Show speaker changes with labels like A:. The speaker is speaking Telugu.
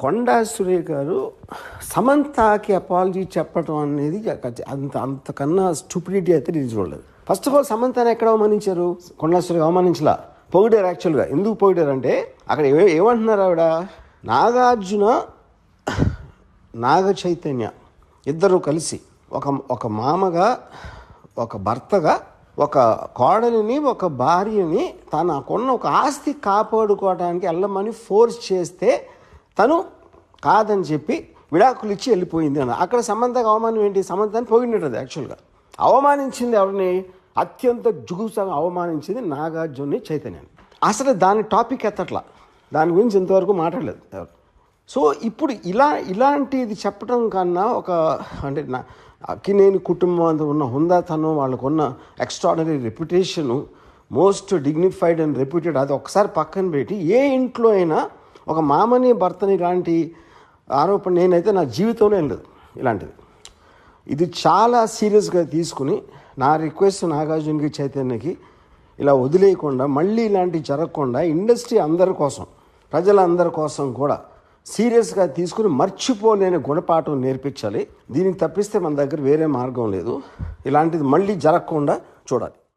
A: కొండా సురేఖ గారు సమంతకి అపాలజీ చెప్పడం అనేది అంతకన్నా స్టూపిడిటీ అయితే నేను చూడలేదు. ఫస్ట్ ఆఫ్ ఆల్ సమంతని ఎక్కడ అవమానించారు? కొండా సురేఖ అవమానించలా, పొగిడారు. యాక్చువల్గా ఎందుకు పొగిడారంటే అక్కడ ఏమంటున్నారు ఆవిడ, నాగార్జున నాగ చైతన్య ఇద్దరు కలిసి ఒక మామగా, ఒక భర్తగా, ఒక కోడలిని, ఒక భార్యని తనకున్న ఒక ఆస్తి కాపాడుకోవడానికి వెళ్ళమని ఫోర్స్ చేస్తే తను కాదని చెప్పి విడాకులు ఇచ్చి వెళ్ళిపోయింది అన్న. అక్కడ సమంతకు అవమానం ఏంటి? సమంతని పొగిడినట్టు. యాక్చువల్గా అవమానించింది ఎవరిని? అత్యంత జుగుసగా అవమానించింది నాగార్జున చైతన్యాన్ని. అసలు దాని టాపిక్ ఎత్తట్లా, దాని గురించి ఇంతవరకు మాట్లాడలేదు ఎవరు. సో ఇప్పుడు ఇలాంటిది చెప్పడం కన్నా అంటే అక్కినేని కుటుంబం అంత ఉన్న హుందాతనం, వాళ్ళకున్న extraordinary reputation, most dignified and reputed, అది ఒకసారి పక్కన పెట్టి ఏ ఇంట్లో అయినా ఒక మామని భర్తని ఇలాంటి ఆరోపణ నేనైతే నా జీవితంలో ఏం లేదు ఇలాంటిది. ఇది చాలా సీరియస్గా తీసుకుని నా రిక్వెస్ట్ నాగార్జునకి చైతన్యకి ఇలా వదిలేయకుండా, మళ్ళీ ఇలాంటివి జరగకుండా ఇండస్ట్రీ అందరి కోసం, ప్రజలందరి కోసం కూడా సీరియస్గా తీసుకుని మర్చిపోలేని గుణపాఠం నేర్పించాలి. దీనికి తప్పిస్తే మన దగ్గర వేరే మార్గం లేదు. ఇలాంటిది మళ్ళీ జరగకుండా చూడాలి.